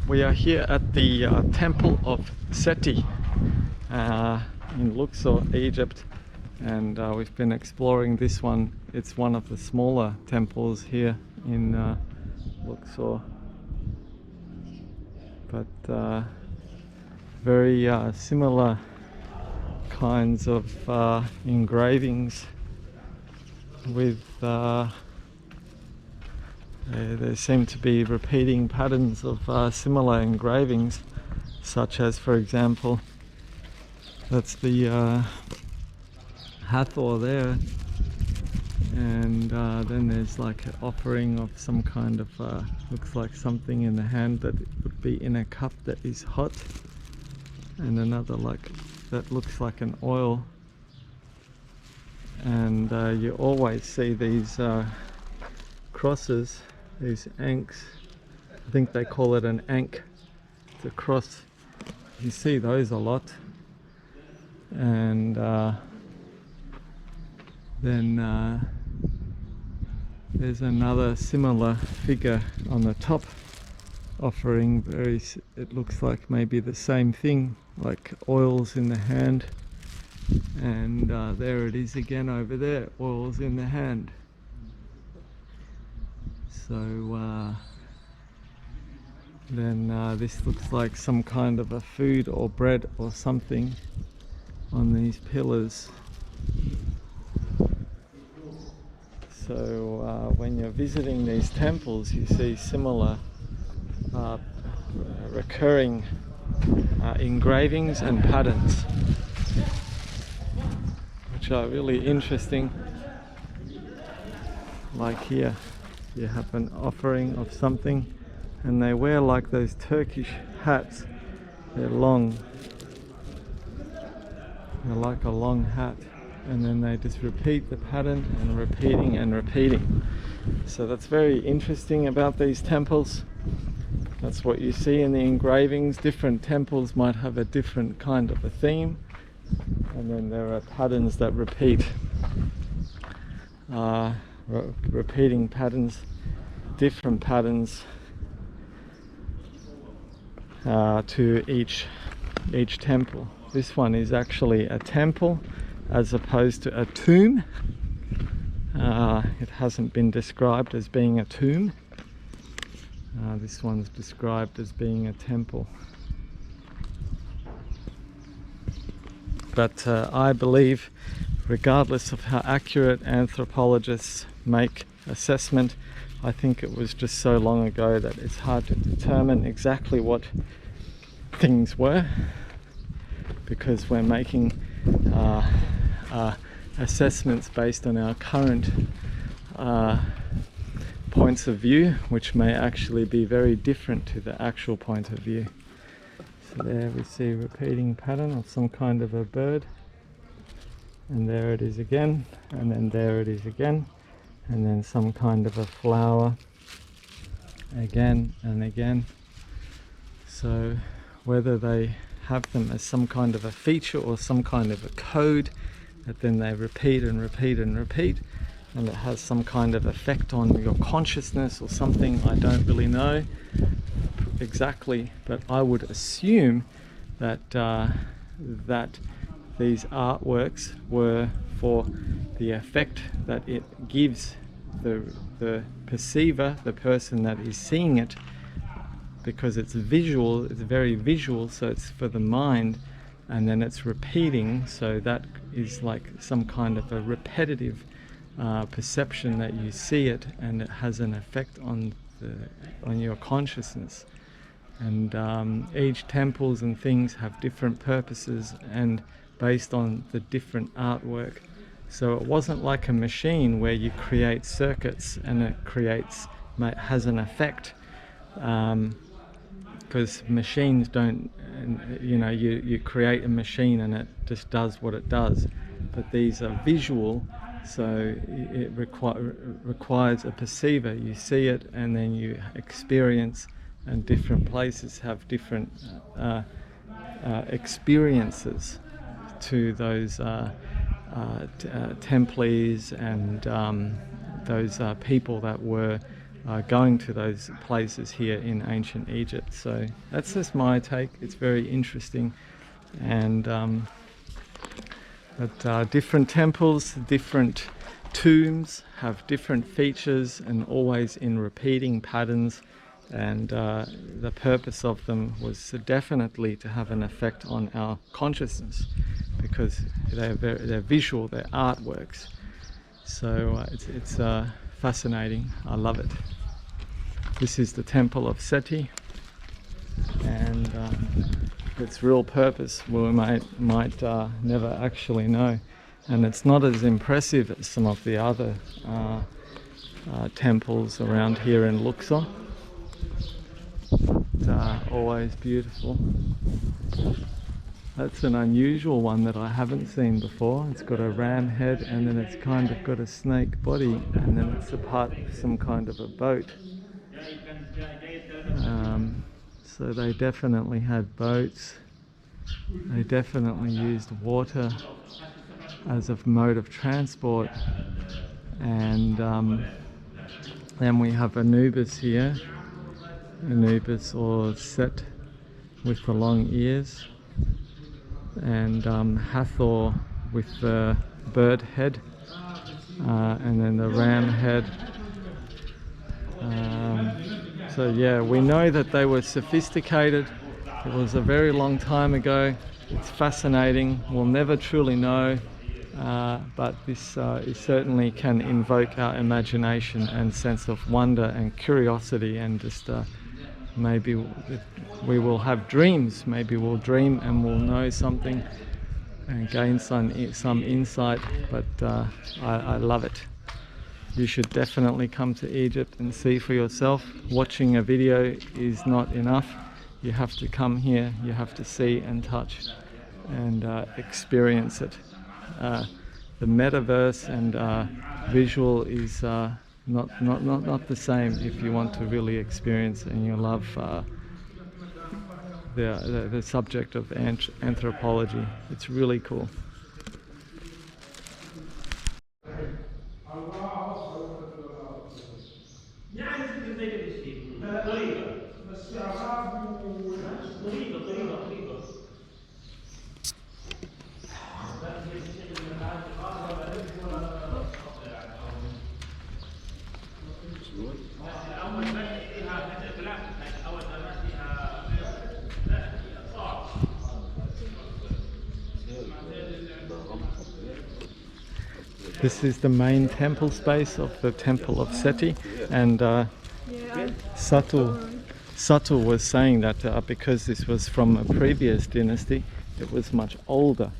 We are here at the Temple of Seti in Luxor, Egypt, and we've been exploring this one. It's one of the smaller temples here in Luxor, but very similar kinds of engravings with there seem to be repeating patterns of similar engravings, such as, for example, that's the Hathor there, and then there's like an offering of some kind of looks like something in the hand that would be in a cup that is hot, and another like that looks like an oil. And you always see these crosses, these anks. I think they call it an ank, it's a cross. You see those a lot. And then there's another similar figure on the top offering it looks like maybe the same thing, like oils in the hand. And there it is again over there, oils in the hand. So then this looks like some kind of a food or bread or something on these pillars. So when you're visiting these temples, you see similar recurring engravings and patterns, which are really interesting. Like here, you have an offering of something, and they wear like those Turkish hats. They're long. They're like a long hat, and then they just repeat the pattern and repeating and repeating. So that's very interesting about these temples. That's what you see in the engravings. Different temples might have a different kind of a theme, and then there are patterns that repeat, repeating patterns, different patterns to each temple. This one is actually a temple as opposed to a tomb. It hasn't been described as being a tomb. This one's described as being a temple. But I believe, regardless of how accurate anthropologists make assessment, I think it was just so long ago that it's hard to determine exactly what things were, because we're making assessments based on our current points of view, which may actually be very different to the actual point of view. So there we see a repeating pattern of some kind of a bird, and there it is again, and then there it is again, and then some kind of a flower again and again. So whether they have them as some kind of a feature or some kind of a code that then they repeat and repeat and repeat, and it has some kind of effect on your consciousness or something, I don't really know exactly, but I would assume that that these artworks were for the effect that it gives the perceiver, the person that is seeing it, because it's visual, it's very visual, so it's for the mind, and then it's repeating, so that is like some kind of a repetitive perception that you see it, and it has an effect on your consciousness. And each temples and things have different purposes and based on the different artwork. So it wasn't like a machine where you create circuits and it has an effect, because machines don't, you create a machine and it just does what it does. But these are visual, so it requires a perceiver. You see it and then you experience, and different places have different experiences to those Temples and those people that were going to those places here in ancient Egypt. So that's just my take. It's very interesting, and different temples, different tombs have different features and always in repeating patterns, and the purpose of them was definitely to have an effect on our consciousness, because they're visual, they're artworks. So it's fascinating. I love it. This is the Temple of Seti, and its real purpose we might never actually know, and it's not as impressive as some of the other temples around here in Luxor. But, always beautiful. That's an unusual one that I haven't seen before. It's got a ram head, and then it's kind of got a snake body, and then it's a part of some kind of a boat. So they definitely had boats. They definitely used water as a mode of transport. And then we have Anubis here. Anubis, or Set with the long ears. And Hathor with the bird head. And then the ram head. So yeah, we know that they were sophisticated. It was a very long time ago. It's fascinating. We'll never truly know, but this it certainly can invoke our imagination and sense of wonder and curiosity, and just maybe we will have dreams. Maybe we'll dream and we'll know something and gain some insight, but I love it. You should definitely come to Egypt and see for yourself. Watching a video is not enough. You have to come here, you have to see and touch and experience it. The metaverse and visual is not the same if you want to really experience and you love the subject of anthropology. It's really cool. This is the main temple space of the Temple of Seti, and Satu was saying that because this was from a previous dynasty, it was much older,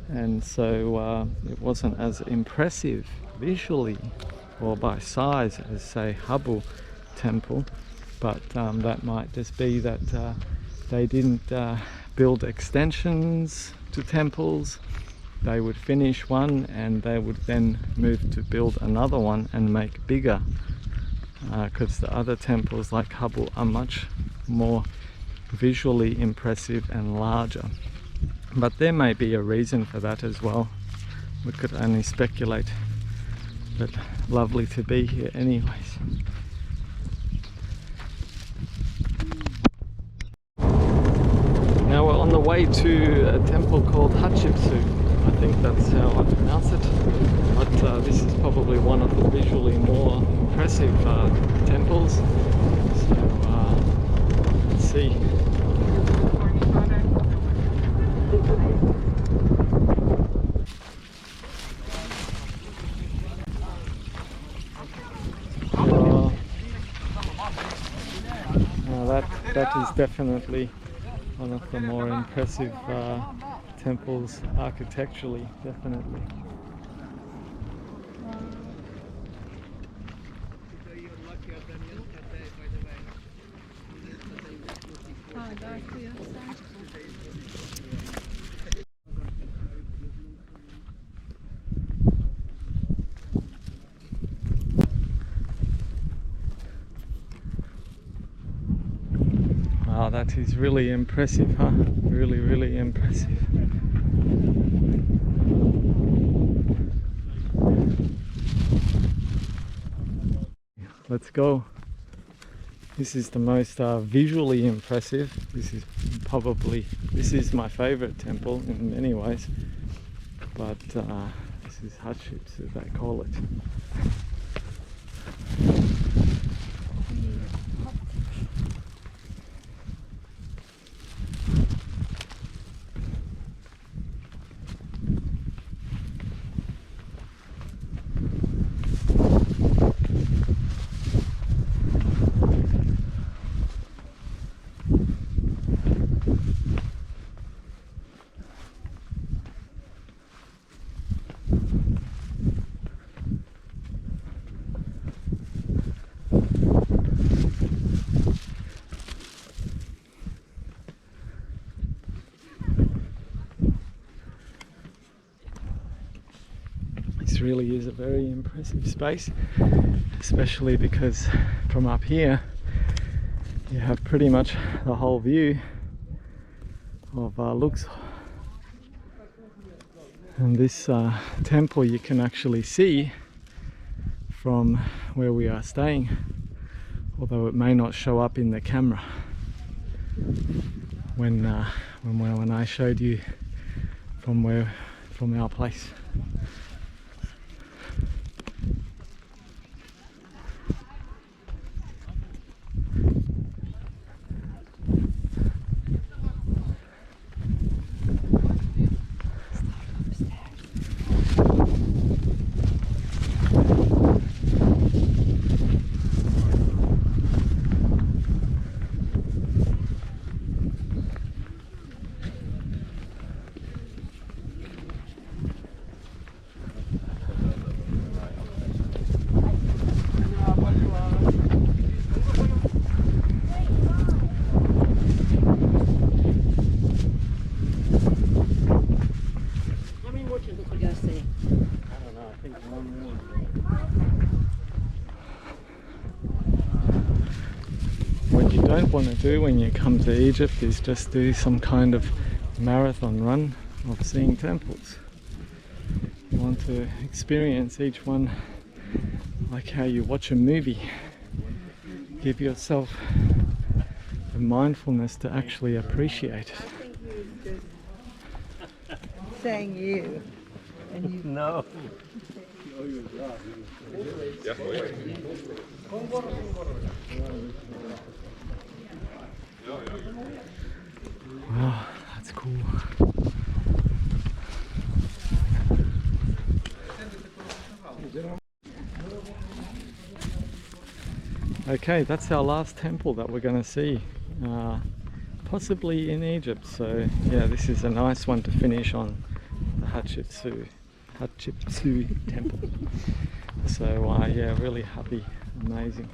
and so it wasn't as impressive visually or by size as, say, Habu Temple, but that might just be that they didn't build extensions to temples. They would finish one and they would then move to build another one and make bigger, because the other temples like Habu are much more visually impressive and larger. But there may be a reason for that as well. We could only speculate, but lovely to be here anyways. Now we're on the way to a temple called Hatshepsut. I think that's how I pronounce it, but this is probably one of the visually more impressive temples, so let's see. Now that is definitely one of the more impressive temples architecturally, definitely. Wow, that is really impressive, huh? Really, really impressive. Let's go. This is the most visually impressive. This is my favorite temple in many ways, but this is Hatshepsut, they call it. This really is a very impressive space, especially because from up here you have pretty much the whole view of Luxor. And this temple you can actually see from where we are staying, although it may not show up in the camera when I showed you from our place. What you don't want to do when you come to Egypt is just do some kind of marathon run of seeing temples. You want to experience each one like how you watch a movie. Give yourself the mindfulness to actually appreciate it. Saying you. And you. No. Wow, that's cool. Okay, that's our last temple that we're going to see, possibly in Egypt. So yeah, this is a nice one to finish on, the Hatshepsut temple. So yeah, really happy, amazing.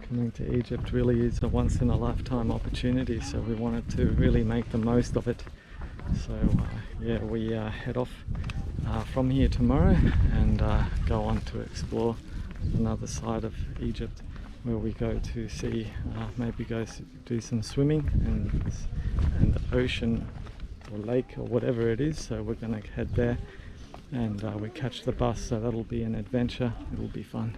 Coming to Egypt really is a once in a lifetime opportunity, so we wanted to really make the most of it. So yeah, we head off from here tomorrow and go on to explore another side of Egypt, where we go to see, maybe go do some swimming and the ocean or lake or whatever it is. So we're going to head there and we catch the bus, so that'll be an adventure. It'll be fun.